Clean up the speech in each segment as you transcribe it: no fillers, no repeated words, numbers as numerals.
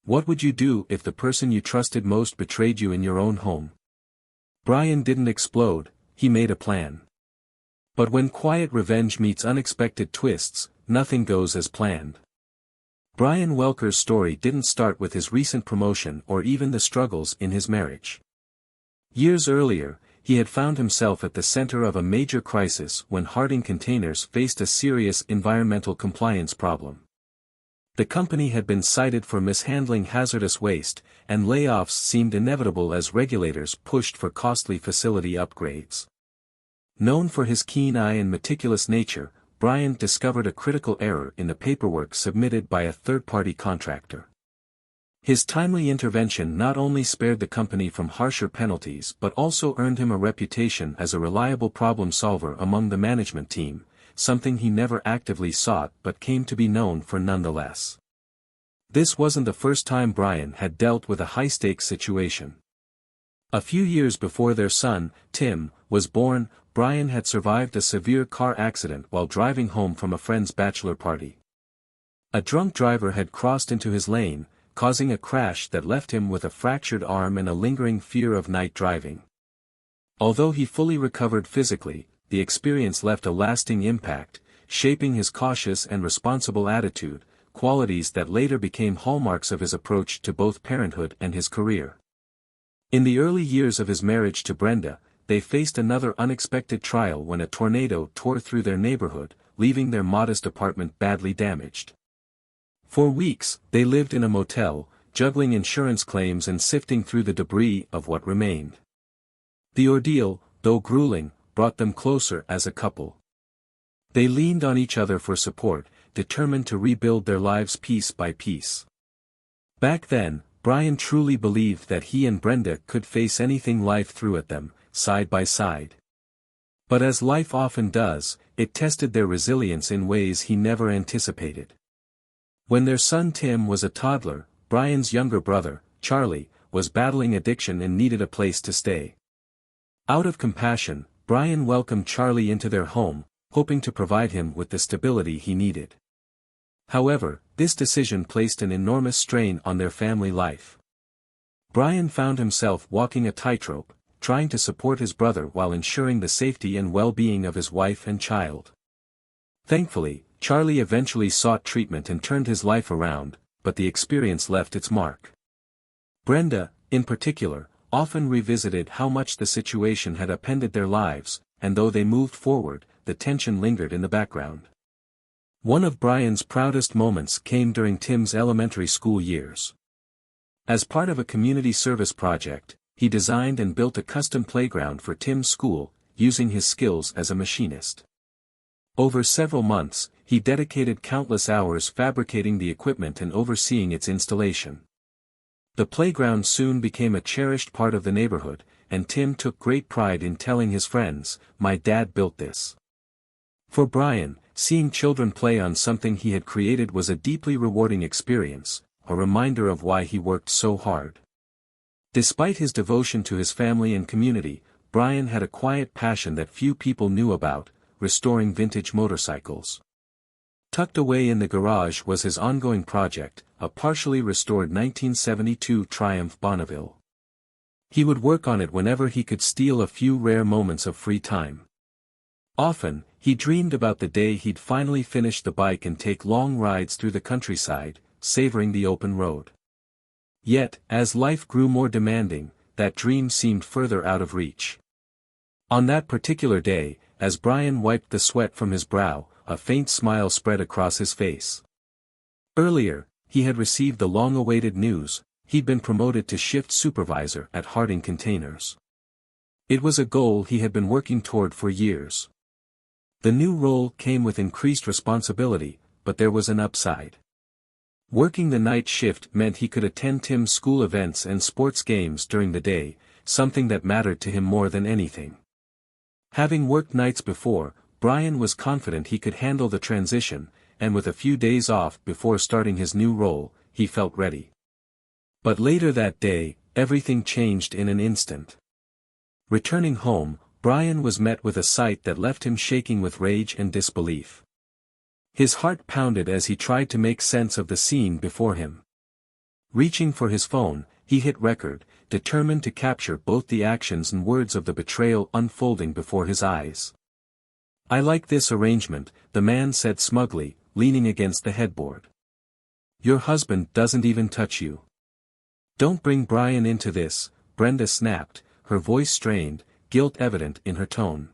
What would you do if the person you trusted most betrayed you in your own home? Brian didn't explode, he made a plan. But when quiet revenge meets unexpected twists, nothing goes as planned. Brian Welker's story didn't start with his recent promotion or even the struggles in his marriage. Years earlier, he had found himself at the center of a major crisis when Harding Containers faced a serious environmental compliance problem. The company had been cited for mishandling hazardous waste, and layoffs seemed inevitable as regulators pushed for costly facility upgrades. Known for his keen eye and meticulous nature, Brian discovered a critical error in the paperwork submitted by a third-party contractor. His timely intervention not only spared the company from harsher penalties but also earned him a reputation as a reliable problem solver among the management team, something he never actively sought but came to be known for nonetheless. This wasn't the first time Brian had dealt with a high-stakes situation. A few years before their son, Tim, was born, Brian had survived a severe car accident while driving home from a friend's bachelor party. A drunk driver had crossed into his lane, causing a crash that left him with a fractured arm and a lingering fear of night driving. Although he fully recovered physically, the experience left a lasting impact, shaping his cautious and responsible attitude, qualities that later became hallmarks of his approach to both parenthood and his career. In the early years of his marriage to Brenda, they faced another unexpected trial when a tornado tore through their neighborhood, leaving their modest apartment badly damaged. For weeks, they lived in a motel, juggling insurance claims and sifting through the debris of what remained. The ordeal, though grueling, brought them closer as a couple. They leaned on each other for support, determined to rebuild their lives piece by piece. Back then, Brian truly believed that he and Brenda could face anything life threw at them, side by side. But as life often does, it tested their resilience in ways he never anticipated. When their son Tim was a toddler, Brian's younger brother, Charlie, was battling addiction and needed a place to stay. Out of compassion, Brian welcomed Charlie into their home, hoping to provide him with the stability he needed. However, this decision placed an enormous strain on their family life. Brian found himself walking a tightrope, trying to support his brother while ensuring the safety and well-being of his wife and child. Thankfully, Charlie eventually sought treatment and turned his life around, but the experience left its mark. Brenda, in particular, often revisited how much the situation had upended their lives, and though they moved forward, the tension lingered in the background. One of Brian's proudest moments came during Tim's elementary school years. As part of a community service project, he designed and built a custom playground for Tim's school, using his skills as a machinist. Over several months, he dedicated countless hours fabricating the equipment and overseeing its installation. The playground soon became a cherished part of the neighborhood, and Tim took great pride in telling his friends, "My dad built this." For Brian, seeing children play on something he had created was a deeply rewarding experience, a reminder of why he worked so hard. Despite his devotion to his family and community, Brian had a quiet passion that few people knew about: restoring vintage motorcycles. Tucked away in the garage was his ongoing project, a partially restored 1972 Triumph Bonneville. He would work on it whenever he could steal a few rare moments of free time. Often, he dreamed about the day he'd finally finish the bike and take long rides through the countryside, savoring the open road. Yet, as life grew more demanding, that dream seemed further out of reach. On that particular day, as Brian wiped the sweat from his brow, a faint smile spread across his face. Earlier, he had received the long-awaited news: he'd been promoted to shift supervisor at Harding Containers. It was a goal he had been working toward for years. The new role came with increased responsibility, but there was an upside. Working the night shift meant he could attend Tim's school events and sports games during the day, something that mattered to him more than anything. Having worked nights before, Brian was confident he could handle the transition, and with a few days off before starting his new role, he felt ready. But later that day, everything changed in an instant. Returning home, Brian was met with a sight that left him shaking with rage and disbelief. His heart pounded as he tried to make sense of the scene before him. Reaching for his phone, he hit record, determined to capture both the actions and words of the betrayal unfolding before his eyes. "I like this arrangement," the man said smugly, leaning against the headboard. "Your husband doesn't even touch you." "Don't bring Brian into this," Brenda snapped, her voice strained, guilt evident in her tone.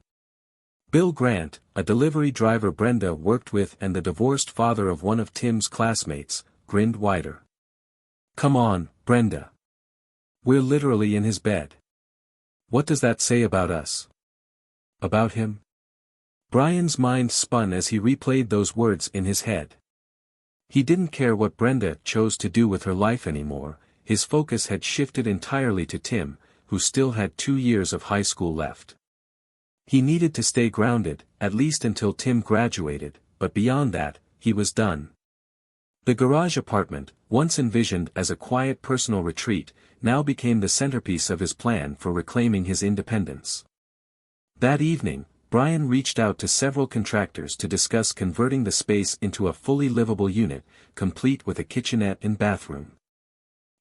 Bill Grant, a delivery driver Brenda worked with and the divorced father of one of Tim's classmates, grinned wider. "Come on, Brenda. We're literally in his bed. What does that say about us? About him?" Brian's mind spun as he replayed those words in his head. He didn't care what Brenda chose to do with her life anymore, his focus had shifted entirely to Tim, who still had 2 years of high school left. He needed to stay grounded, at least until Tim graduated, but beyond that, he was done. The garage apartment, once envisioned as a quiet personal retreat, now became the centerpiece of his plan for reclaiming his independence. That evening, Brian reached out to several contractors to discuss converting the space into a fully livable unit, complete with a kitchenette and bathroom.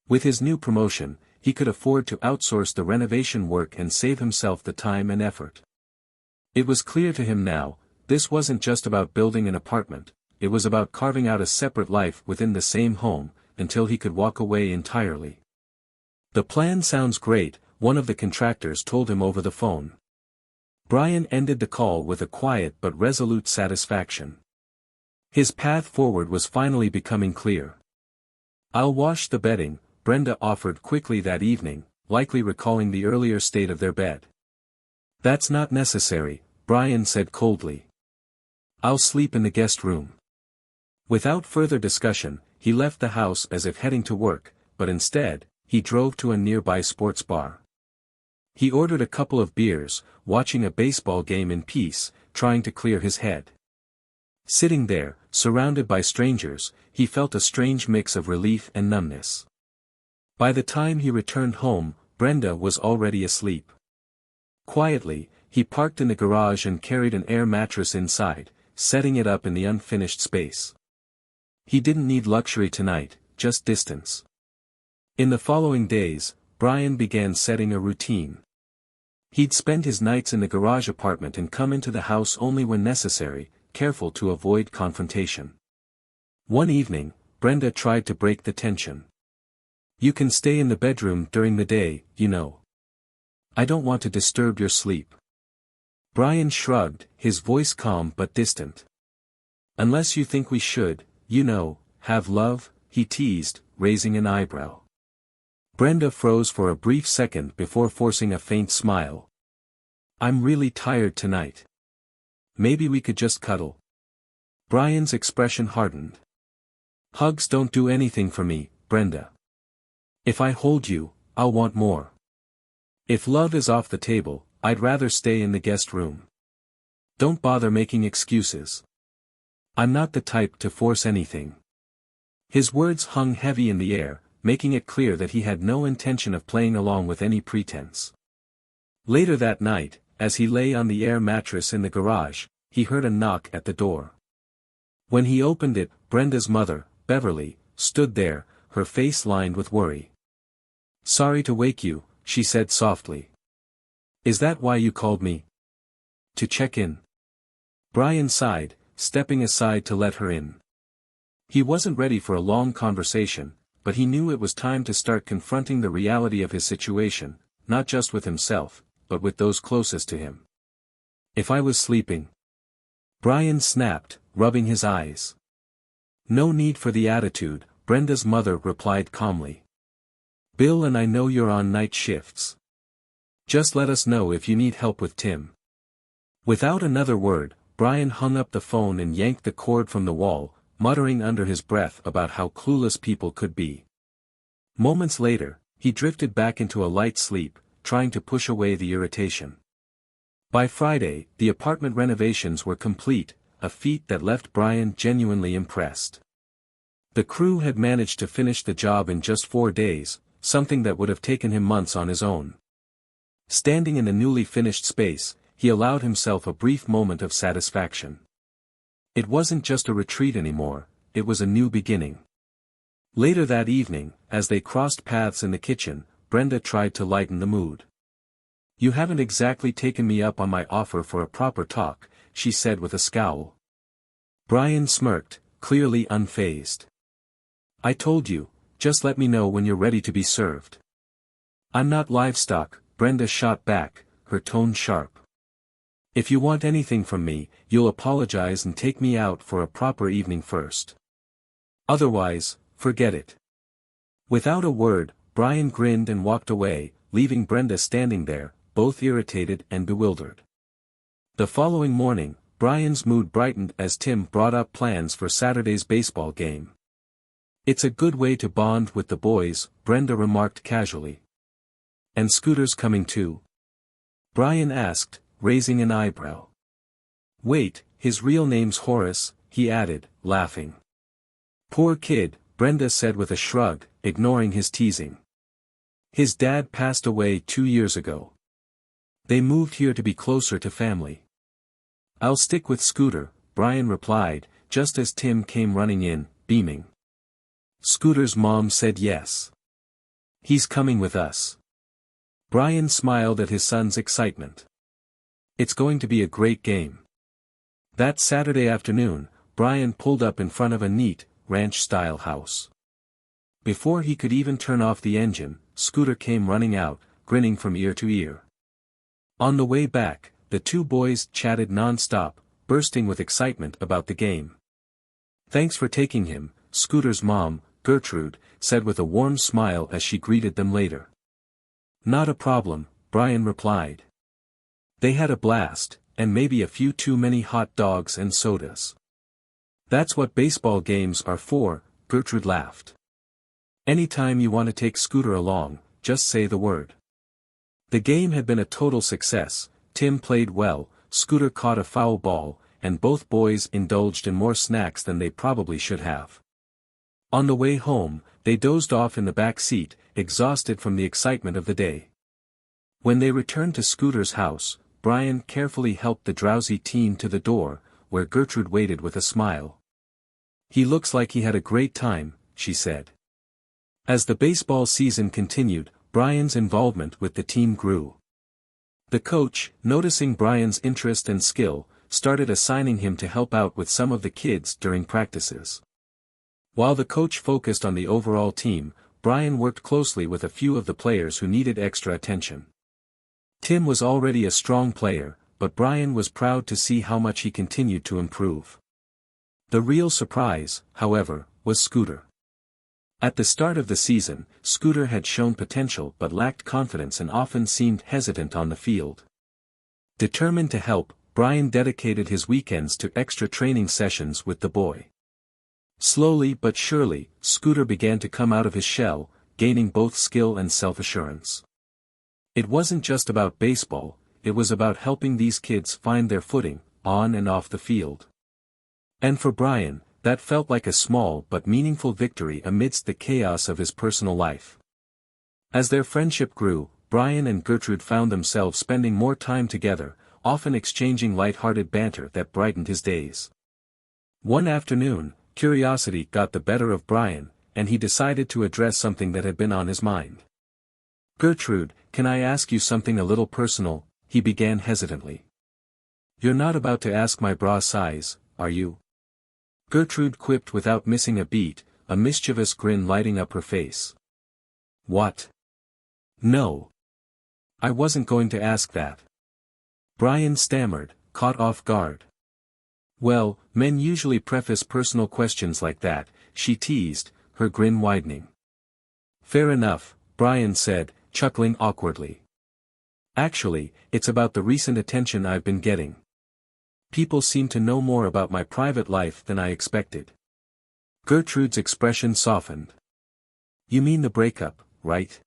With his new promotion, he could afford to outsource the renovation work and save himself the time and effort. It was clear to him now, this wasn't just about building an apartment, it was about carving out a separate life within the same home, until he could walk away entirely. "The plan sounds great," one of the contractors told him over the phone. Brian ended the call with a quiet but resolute satisfaction. His path forward was finally becoming clear. "I'll wash the bedding," Brenda offered quickly that evening, likely recalling the earlier state of their bed. "That's not necessary," Brian said coldly. "I'll sleep in the guest room." Without further discussion, he left the house as if heading to work, but instead, he drove to a nearby sports bar. He ordered a couple of beers, watching a baseball game in peace, trying to clear his head. Sitting there, surrounded by strangers, he felt a strange mix of relief and numbness. By the time he returned home, Brenda was already asleep. Quietly, he parked in the garage and carried an air mattress inside, setting it up in the unfinished space. He didn't need luxury tonight, just distance. In the following days, Brian began setting a routine. He'd spend his nights in the garage apartment and come into the house only when necessary, careful to avoid confrontation. One evening, Brenda tried to break the tension. "You can stay in the bedroom during the day, you know. I don't want to disturb your sleep." Brian shrugged, his voice calm but distant. "Unless you think we should, you know, have love," he teased, raising an eyebrow. Brenda froze for a brief second before forcing a faint smile. "I'm really tired tonight. Maybe we could just cuddle." Brian's expression hardened. "Hugs don't do anything for me, Brenda. If I hold you, I'll want more. If love is off the table, I'd rather stay in the guest room. Don't bother making excuses. I'm not the type to force anything." His words hung heavy in the air, making it clear that he had no intention of playing along with any pretense. Later that night, as he lay on the air mattress in the garage, he heard a knock at the door. When he opened it, Brenda's mother, Beverly, stood there, her face lined with worry. "Sorry to wake you," she said softly. "Is that why you called me? To check in?" Brian sighed, stepping aside to let her in. He wasn't ready for a long conversation, but he knew it was time to start confronting the reality of his situation, not just with himself, but with those closest to him. "If I was sleeping?" Brian snapped, rubbing his eyes. "No need for the attitude," Brenda's mother replied calmly. "Bill and I know you're on night shifts. Just let us know if you need help with Tim." Without another word, Brian hung up the phone and yanked the cord from the wall, muttering under his breath about how clueless people could be. Moments later, he drifted back into a light sleep, trying to push away the irritation. By Friday, the apartment renovations were complete, a feat that left Brian genuinely impressed. The crew had managed to finish the job in just 4 days, something that would have taken him months on his own. Standing in the newly finished space, he allowed himself a brief moment of satisfaction. It wasn't just a retreat anymore, it was a new beginning. Later that evening, as they crossed paths in the kitchen, Brenda tried to lighten the mood. "You haven't exactly taken me up on my offer for a proper talk," she said with a scowl. Brian smirked, clearly unfazed. "I told you, just let me know when you're ready to be served." "I'm not livestock," Brenda shot back, her tone sharp. "If you want anything from me, you'll apologize and take me out for a proper evening first. Otherwise, forget it." Without a word, Brian grinned and walked away, leaving Brenda standing there, both irritated and bewildered. The following morning, Brian's mood brightened as Tim brought up plans for Saturday's baseball game. "It's a good way to bond with the boys," Brenda remarked casually. "And Scooter's coming too?" Brian asked, raising an eyebrow. "Wait, his real name's Horace," he added, laughing. "Poor kid," Brenda said with a shrug, ignoring his teasing. "His dad passed away 2 years ago. They moved here to be closer to family." "I'll stick with Scooter," Brian replied, just as Tim came running in, beaming. "Scooter's mom said yes. He's coming with us." Brian smiled at his son's excitement. "It's going to be a great game." That Saturday afternoon, Brian pulled up in front of a neat, ranch-style house. Before he could even turn off the engine, Scooter came running out, grinning from ear to ear. On the way back, the two boys chatted non-stop, bursting with excitement about the game. "Thanks for taking him," Scooter's mom, Gertrude, said with a warm smile as she greeted them later. "Not a problem," Brian replied. They had a blast, and maybe a few too many hot dogs and sodas. "That's what baseball games are for," Gertrude laughed. "Anytime you want to take Scooter along, just say the word." The game had been a total success. Tim played well, Scooter caught a foul ball, and both boys indulged in more snacks than they probably should have. On the way home, they dozed off in the back seat, exhausted from the excitement of the day. When they returned to Scooter's house, Brian carefully helped the drowsy teen to the door, where Gertrude waited with a smile. "He looks like he had a great time," she said. As the baseball season continued, Brian's involvement with the team grew. The coach, noticing Brian's interest and skill, started assigning him to help out with some of the kids during practices. While the coach focused on the overall team, Brian worked closely with a few of the players who needed extra attention. Tim was already a strong player, but Brian was proud to see how much he continued to improve. The real surprise, however, was Scooter. At the start of the season, Scooter had shown potential but lacked confidence and often seemed hesitant on the field. Determined to help, Brian dedicated his weekends to extra training sessions with the boy. Slowly but surely, Scooter began to come out of his shell, gaining both skill and self-assurance. It wasn't just about baseball, it was about helping these kids find their footing, on and off the field. And for Brian, that felt like a small but meaningful victory amidst the chaos of his personal life. As their friendship grew, Brian and Gertrude found themselves spending more time together, often exchanging light-hearted banter that brightened his days. One afternoon, curiosity got the better of Brian, and he decided to address something that had been on his mind. "Gertrude, can I ask you something a little personal?" he began hesitantly. "You're not about to ask my bra size, are you?" Gertrude quipped without missing a beat, a mischievous grin lighting up her face. "What? No. I wasn't going to ask that." Brian stammered, caught off guard. "Well, men usually preface personal questions like that," she teased, her grin widening. "Fair enough," Brian said, chuckling awkwardly. "Actually, it's about the recent attention I've been getting. People seem to know more about my private life than I expected." Gertrude's expression softened. "You mean the breakup, right?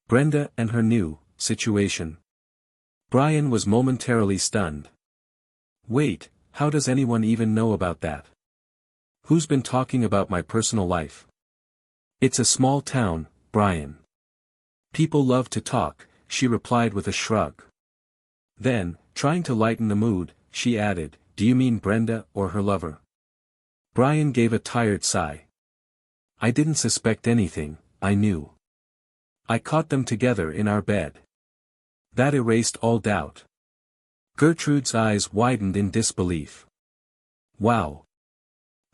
Brenda and her new situation?" Brian was momentarily stunned. "Wait, how does anyone even know about that? Who's been talking about my personal life?" "It's a small town, Brian. People love to talk," she replied with a shrug. Then, trying to lighten the mood, she added, "Do you mean Brenda or her lover?" Brian gave a tired sigh. I didn't suspect anything, I knew. I caught them together in our bed. That erased all doubt. Gertrude's eyes widened in disbelief. Wow.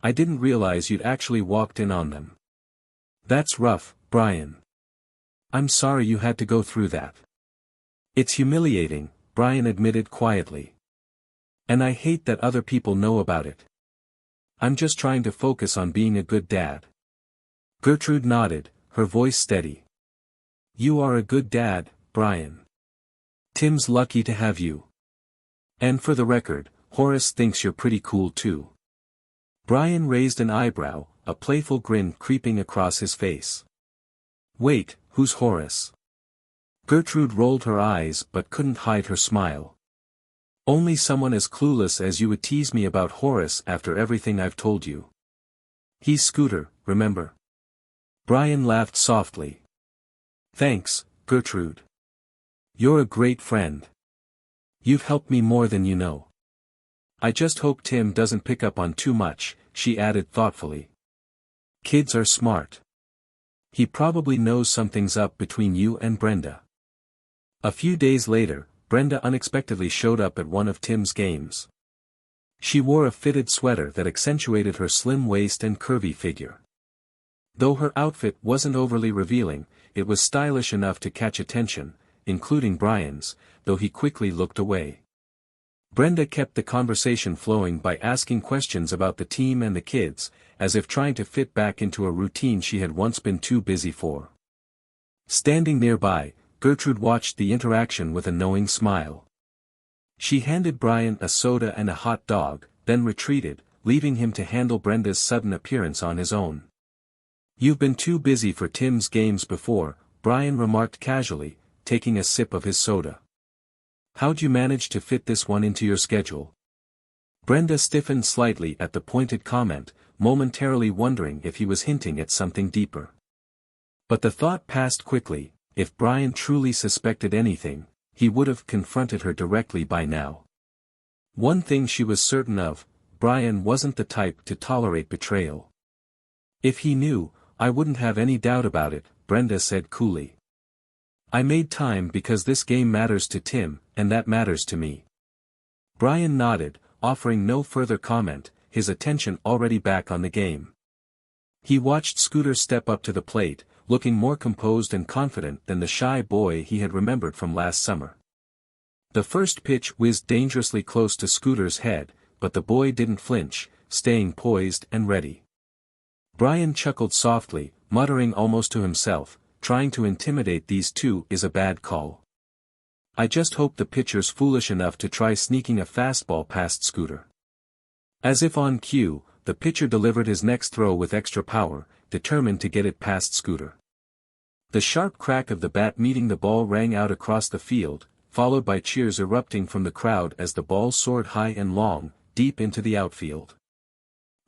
I didn't realize you'd actually walked in on them. That's rough, Brian. I'm sorry you had to go through that. It's humiliating, Brian admitted quietly. And I hate that other people know about it. I'm just trying to focus on being a good dad. Gertrude nodded, her voice steady. You are a good dad, Brian. Tim's lucky to have you. And for the record, Horace thinks you're pretty cool too. Brian raised an eyebrow, a playful grin creeping across his face. Wait, who's Horace? Gertrude rolled her eyes but couldn't hide her smile. Only someone as clueless as you would tease me about Horace after everything I've told you. He's Scooter, remember? Brian laughed softly. Thanks, Gertrude. You're a great friend. You've helped me more than you know. I just hope Tim doesn't pick up on too much, she added thoughtfully. Kids are smart. He probably knows something's up between you and Brenda. A few days later, Brenda unexpectedly showed up at one of Tim's games. She wore a fitted sweater that accentuated her slim waist and curvy figure. Though her outfit wasn't overly revealing, it was stylish enough to catch attention, including Brian's, though he quickly looked away. Brenda kept the conversation flowing by asking questions about the team and the kids, as if trying to fit back into a routine she had once been too busy for. Standing nearby, Gertrude watched the interaction with a knowing smile. She handed Brian a soda and a hot dog, then retreated, leaving him to handle Brenda's sudden appearance on his own. You've been too busy for Tim's games before, Brian remarked casually, taking a sip of his soda. How'd you manage to fit this one into your schedule? Brenda stiffened slightly at the pointed comment, momentarily wondering if he was hinting at something deeper. But the thought passed quickly. If Brian truly suspected anything, he would have confronted her directly by now. One thing she was certain of, Brian wasn't the type to tolerate betrayal. If he knew, I wouldn't have any doubt about it, Brenda said coolly. I made time because this game matters to Tim, and that matters to me. Brian nodded, offering no further comment, his attention already back on the game. He watched Scooter step up to the plate, looking more composed and confident than the shy boy he had remembered from last summer. The first pitch whizzed dangerously close to Scooter's head, but the boy didn't flinch, staying poised and ready. Brian chuckled softly, muttering almost to himself, trying to intimidate these two is a bad call. I just hope the pitcher's foolish enough to try sneaking a fastball past Scooter. As if on cue, the pitcher delivered his next throw with extra power, determined to get it past Scooter. The sharp crack of the bat meeting the ball rang out across the field, followed by cheers erupting from the crowd as the ball soared high and long, deep into the outfield.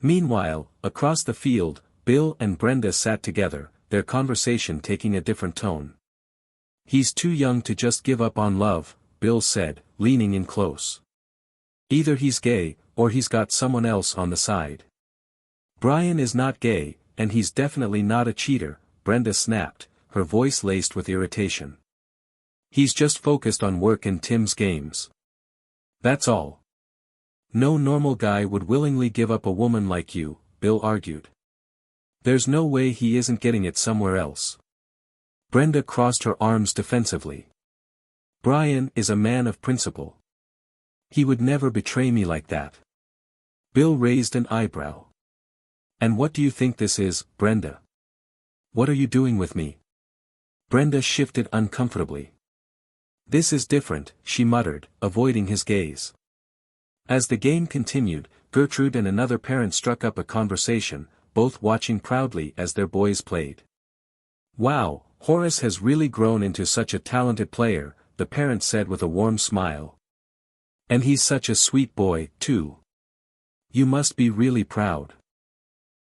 Meanwhile, across the field, Bill and Brenda sat together, their conversation taking a different tone. He's too young to just give up on love, Bill said, leaning in close. Either he's gay, or he's got someone else on the side. Brian is not gay, and he's definitely not a cheater, Brenda snapped, her voice laced with irritation. He's just focused on work and Tim's games. That's all. No normal guy would willingly give up a woman like you, Bill argued. There's no way he isn't getting it somewhere else. Brenda crossed her arms defensively. Brian is a man of principle. He would never betray me like that. Bill raised an eyebrow. And what do you think this is, Brenda? What are you doing with me? Brenda shifted uncomfortably. This is different, she muttered, avoiding his gaze. As the game continued, Gertrude and another parent struck up a conversation, both watching proudly as their boys played. Wow, Horace has really grown into such a talented player, the parent said with a warm smile. And he's such a sweet boy, too. You must be really proud.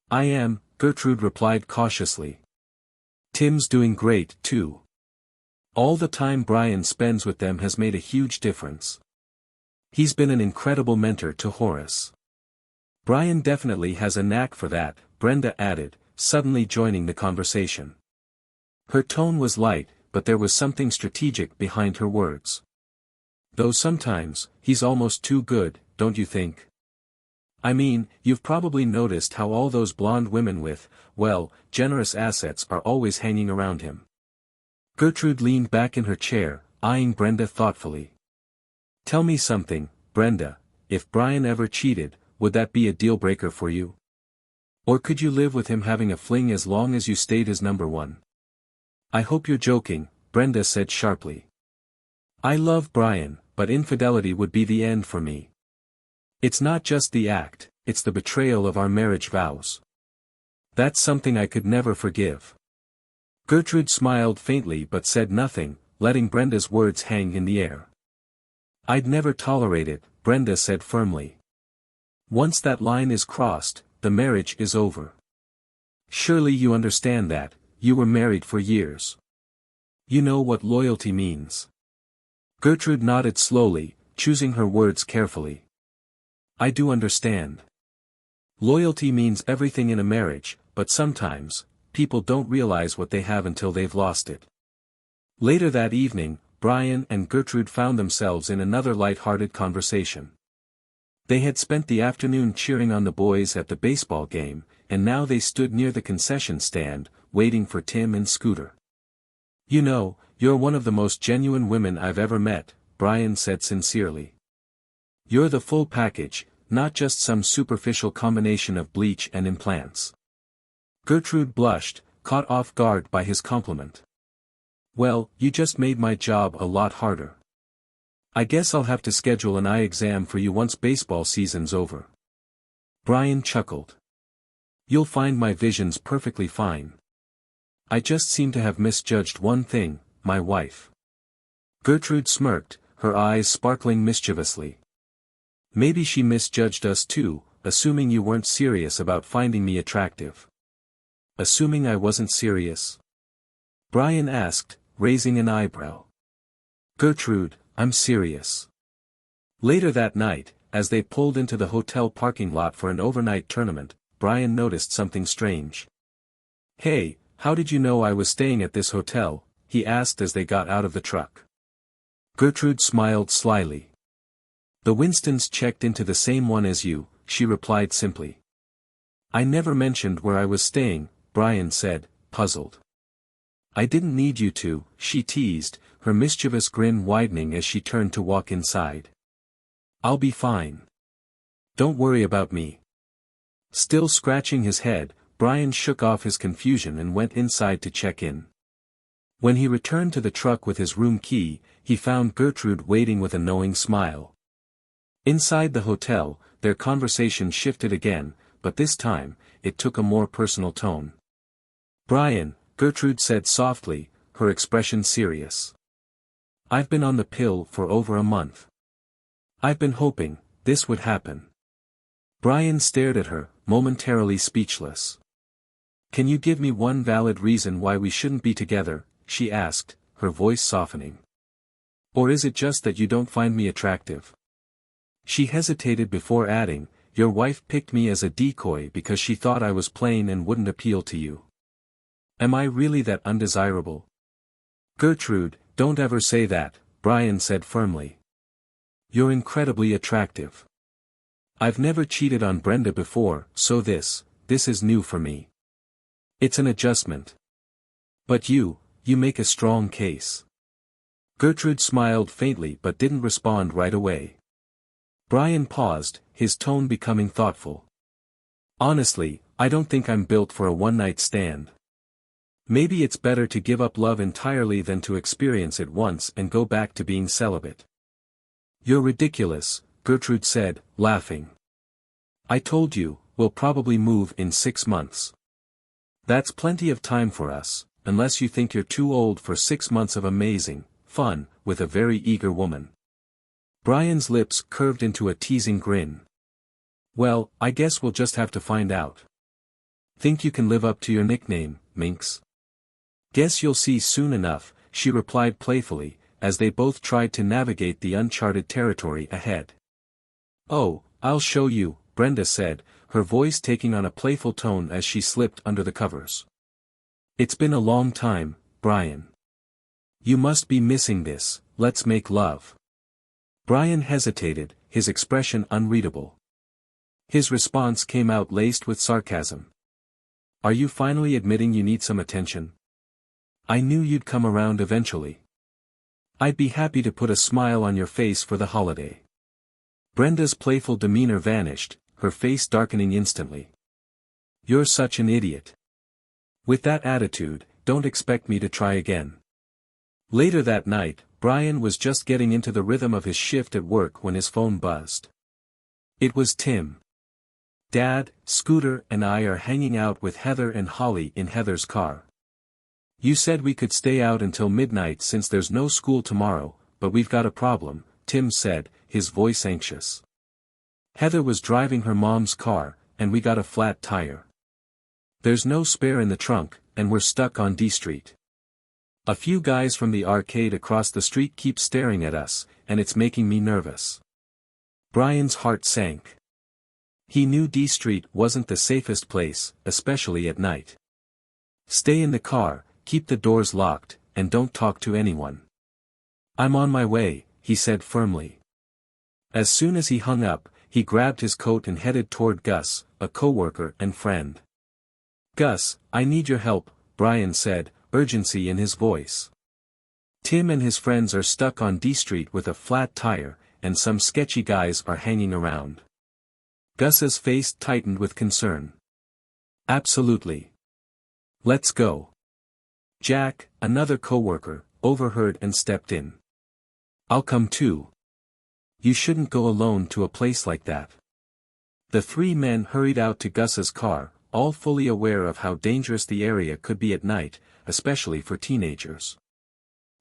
I am, Gertrude replied cautiously. Tim's doing great, too. All the time Brian spends with them has made a huge difference. He's been an incredible mentor to Horace. Brian definitely has a knack for that, Brenda added, suddenly joining the conversation. Her tone was light, but there was something strategic behind her words. Though sometimes, he's almost too good, don't you think? I mean, you've probably noticed how all those blonde women with, well, generous assets are always hanging around him. Gertrude leaned back in her chair, eyeing Brenda thoughtfully. Tell me something, Brenda, if Brian ever cheated, would that be a deal-breaker for you? Or could you live with him having a fling as long as you stayed his number one? I hope you're joking, Brenda said sharply. I love Brian, but infidelity would be the end for me. It's not just the act, it's the betrayal of our marriage vows. That's something I could never forgive. Gertrude smiled faintly but said nothing, letting Brenda's words hang in the air. I'd never tolerate it, Brenda said firmly. Once that line is crossed, the marriage is over. Surely you understand that, you were married for years. You know what loyalty means. Gertrude nodded slowly, choosing her words carefully. I do understand. Loyalty means everything in a marriage, but sometimes, people don't realize what they have until they've lost it. Later that evening, Brian and Gertrude found themselves in another light-hearted conversation. They had spent the afternoon cheering on the boys at the baseball game, and now they stood near the concession stand, waiting for Tim and Scooter. You know, you're one of the most genuine women I've ever met, Brian said sincerely. You're the full package, not just some superficial combination of bleach and implants. Gertrude blushed, caught off guard by his compliment. Well, you just made my job a lot harder. I guess I'll have to schedule an eye exam for you once baseball season's over. Brian chuckled. You'll find my vision's perfectly fine. I just seem to have misjudged one thing, my wife. Gertrude smirked, her eyes sparkling mischievously. Maybe she misjudged us too, assuming you weren't serious about finding me attractive. Assuming I wasn't serious? Brian asked, raising an eyebrow. Gertrude, I'm serious. Later that night, as they pulled into the hotel parking lot for an overnight tournament, Brian noticed something strange. Hey, how did you know I was staying at this hotel? He asked as they got out of the truck. Gertrude smiled slyly. The Winstons checked into the same one as you, she replied simply. I never mentioned where I was staying, Brian said, puzzled. I didn't need you to, she teased, her mischievous grin widening as she turned to walk inside. I'll be fine. Don't worry about me. Still scratching his head, Brian shook off his confusion and went inside to check in. When he returned to the truck with his room key, he found Gertrude waiting with a knowing smile. Inside the hotel, their conversation shifted again, but this time, it took a more personal tone. Brian, Gertrude said softly, her expression serious. I've been on the pill for over a month. I've been hoping this would happen. Brian stared at her, momentarily speechless. Can you give me one valid reason why we shouldn't be together? She asked, her voice softening. Or is it just that you don't find me attractive? She hesitated before adding, your wife picked me as a decoy because she thought I was plain and wouldn't appeal to you. Am I really that undesirable? Gertrude, don't ever say that, Brian said firmly. You're incredibly attractive. I've never cheated on Brenda before, so this is new for me. It's an adjustment. But you make a strong case. Gertrude smiled faintly but didn't respond right away. Brian paused, his tone becoming thoughtful. Honestly, I don't think I'm built for a one-night stand. Maybe it's better to give up love entirely than to experience it once and go back to being celibate. You're ridiculous, Gertrude said, laughing. I told you, we'll probably move in 6 months. That's plenty of time for us, unless you think you're too old for 6 months of amazing fun with a very eager woman. Brian's lips curved into a teasing grin. Well, I guess we'll just have to find out. Think you can live up to your nickname, Minx? Guess you'll see soon enough, she replied playfully, as they both tried to navigate the uncharted territory ahead. Oh, I'll show you, Brenda said, her voice taking on a playful tone as she slipped under the covers. "It's been a long time, Brian. You must be missing this, let's make love." Brian hesitated, his expression unreadable. His response came out laced with sarcasm. "Are you finally admitting you need some attention? I knew you'd come around eventually. I'd be happy to put a smile on your face for the holiday." Brenda's playful demeanor vanished, her face darkening instantly. "You're such an idiot. With that attitude, don't expect me to try again." Later that night, Brian was just getting into the rhythm of his shift at work when his phone buzzed. It was Tim. "Dad, Scooter and I are hanging out with Heather and Holly in Heather's car. You said we could stay out until midnight since there's no school tomorrow, but we've got a problem," Tim said, his voice anxious. "Heather was driving her mom's car, and we got a flat tire. There's no spare in the trunk, and we're stuck on D Street. A few guys from the arcade across the street keep staring at us, and it's making me nervous." Brian's heart sank. He knew D Street wasn't the safest place, especially at night. "Stay in the car, keep the doors locked, and don't talk to anyone." "I'm on my way," he said firmly. As soon as he hung up, he grabbed his coat and headed toward Gus, a coworker and friend. "Gus, I need your help," Brian said, urgency in his voice. "Tim and his friends are stuck on D Street with a flat tire, and some sketchy guys are hanging around." Gus's face tightened with concern. "Absolutely. Let's go." Jack, another coworker, overheard and stepped in. "I'll come too. You shouldn't go alone to a place like that." The three men hurried out to Gus's car, all fully aware of how dangerous the area could be at night, especially for teenagers.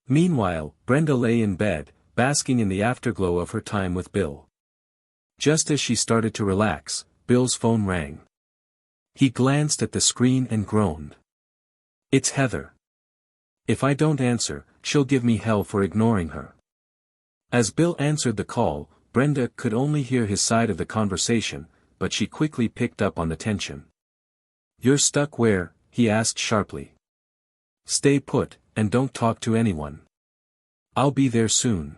Meanwhile, Brenda lay in bed, basking in the afterglow of her time with Bill. Just as she started to relax, Bill's phone rang. He glanced at the screen and groaned. "It's Heather. If I don't answer, she'll give me hell for ignoring her." As Bill answered the call, Brenda could only hear his side of the conversation, but she quickly picked up on the tension. "You're stuck where?" he asked sharply. "Stay put, and don't talk to anyone. I'll be there soon."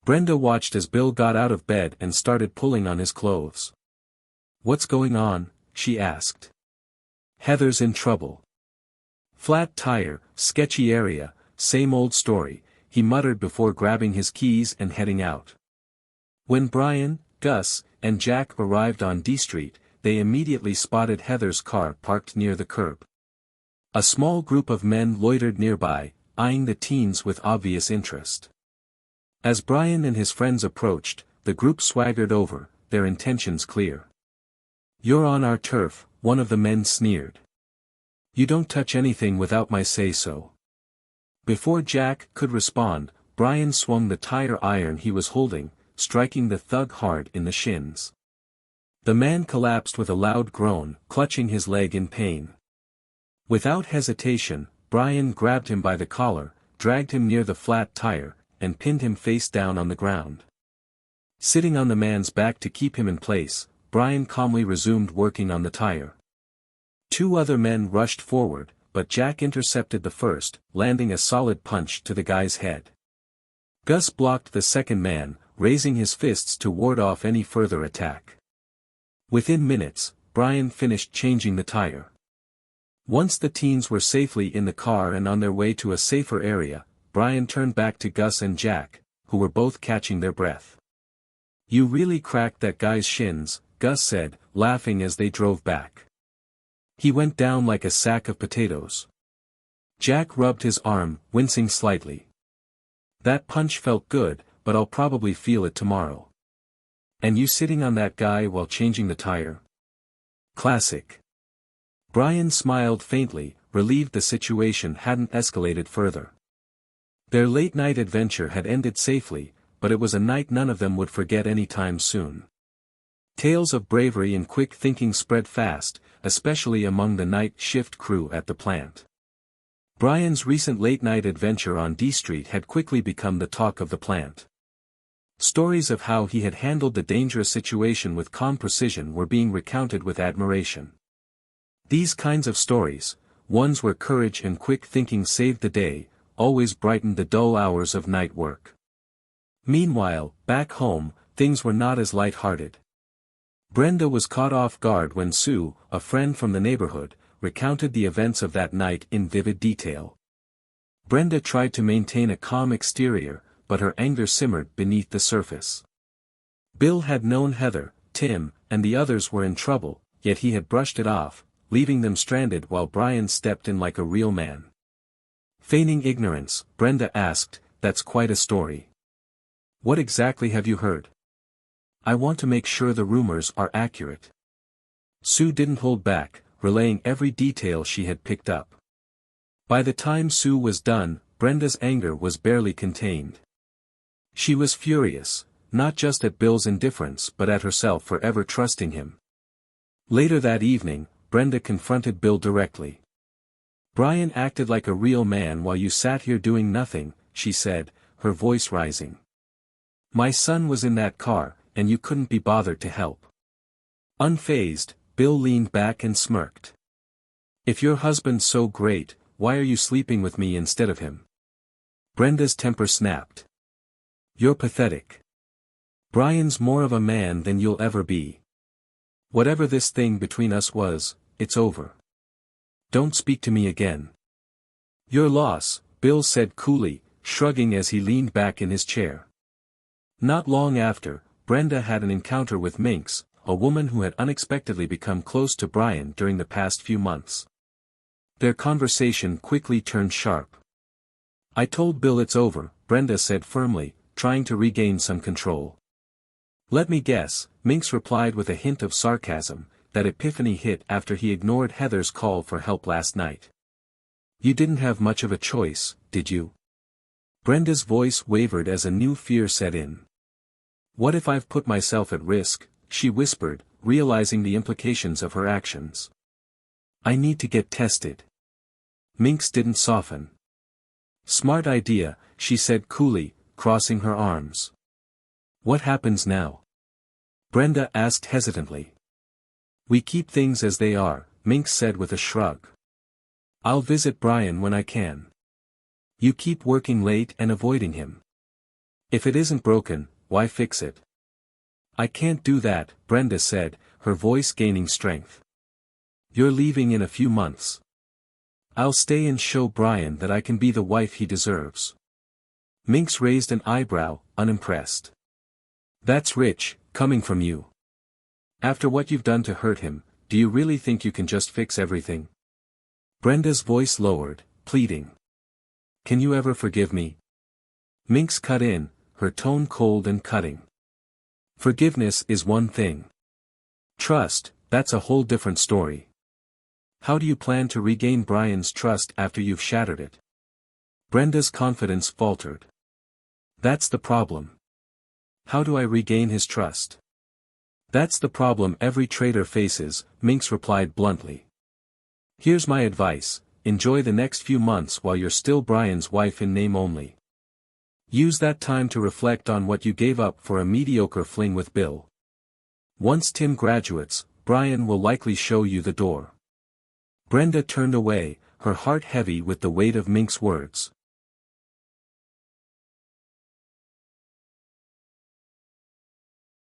Brenda watched as Bill got out of bed and started pulling on his clothes. "What's going on?" she asked. "Heather's in trouble. Flat tire, sketchy area, same old story," he muttered before grabbing his keys and heading out. When Brian, Gus, and Jack arrived on D Street, they immediately spotted Heather's car parked near the curb. A small group of men loitered nearby, eyeing the teens with obvious interest. As Brian and his friends approached, the group swaggered over, their intentions clear. "You're on our turf," one of the men sneered. "You don't touch anything without my say-so." Before Jack could respond, Brian swung the tire iron he was holding, striking the thug hard in the shins. The man collapsed with a loud groan, clutching his leg in pain. Without hesitation, Brian grabbed him by the collar, dragged him near the flat tire, and pinned him face down on the ground. Sitting on the man's back to keep him in place, Brian calmly resumed working on the tire. Two other men rushed forward, but Jack intercepted the first, landing a solid punch to the guy's head. Gus blocked the second man, raising his fists to ward off any further attack. Within minutes, Brian finished changing the tire. Once the teens were safely in the car and on their way to a safer area, Brian turned back to Gus and Jack, who were both catching their breath. "You really cracked that guy's shins," Gus said, laughing as they drove back. "He went down like a sack of potatoes." Jack rubbed his arm, wincing slightly. "That punch felt good, but I'll probably feel it tomorrow." "And you sitting on that guy while changing the tire?" "Classic." Brian smiled faintly, relieved the situation hadn't escalated further. Their late-night adventure had ended safely, but it was a night none of them would forget any time soon. Tales of bravery and quick thinking spread fast, especially among the night shift crew at the plant. Brian's recent late-night adventure on D Street had quickly become the talk of the plant. Stories of how he had handled the dangerous situation with calm precision were being recounted with admiration. These kinds of stories, ones where courage and quick thinking saved the day, always brightened the dull hours of night work. Meanwhile, back home, things were not as light-hearted. Brenda was caught off guard when Sue, a friend from the neighborhood, recounted the events of that night in vivid detail. Brenda tried to maintain a calm exterior, but her anger simmered beneath the surface. Bill had known Heather, Tim, and the others were in trouble, yet he had brushed it off, leaving them stranded while Brian stepped in like a real man. Feigning ignorance, Brenda asked, "That's quite a story. What exactly have you heard? I want to make sure the rumors are accurate." Sue didn't hold back, relaying every detail she had picked up. By the time Sue was done, Brenda's anger was barely contained. She was furious, not just at Bill's indifference but at herself for ever trusting him. Later that evening, Brenda confronted Bill directly. "Brian acted like a real man while you sat here doing nothing," she said, her voice rising. "My son was in that car, and you couldn't be bothered to help." Unfazed, Bill leaned back and smirked. "If your husband's so great, why are you sleeping with me instead of him?" Brenda's temper snapped. "You're pathetic. Brian's more of a man than you'll ever be. Whatever this thing between us was, it's over. Don't speak to me again." "Your loss," Bill said coolly, shrugging as he leaned back in his chair. Not long after, Brenda had an encounter with Minx, a woman who had unexpectedly become close to Brian during the past few months. Their conversation quickly turned sharp. "I told Bill it's over," Brenda said firmly, trying to regain some control. "Let me guess," Minx replied with a hint of sarcasm, that epiphany hit after he ignored Heather's call for help last night. "You didn't have much of a choice, did you?" Brenda's voice wavered as a new fear set in. "What if I've put myself at risk?" she whispered, realizing the implications of her actions. "I need to get tested." Minx didn't soften. "Smart idea," she said coolly, crossing her arms. "What happens now?" Brenda asked hesitantly. "We keep things as they are," Minx said with a shrug. "I'll visit Brian when I can. You keep working late and avoiding him. If it isn't broken, why fix it?" "I can't do that," Brenda said, her voice gaining strength. "You're leaving in a few months. I'll stay and show Brian that I can be the wife he deserves." Minx raised an eyebrow, unimpressed. "That's rich, coming from you. After what you've done to hurt him, do you really think you can just fix everything?" Brenda's voice lowered, pleading. "Can you ever forgive me?" Minx cut in, her tone cold and cutting. "Forgiveness is one thing. Trust, that's a whole different story. How do you plan to regain Brian's trust after you've shattered it?" Brenda's confidence faltered. "That's the problem. How do I regain his trust?" "That's the problem every traitor faces," Minx replied bluntly. "Here's my advice, enjoy the next few months while you're still Brian's wife in name only. Use that time to reflect on what you gave up for a mediocre fling with Bill. Once Tim graduates, Brian will likely show you the door." Brenda turned away, her heart heavy with the weight of Minx's words.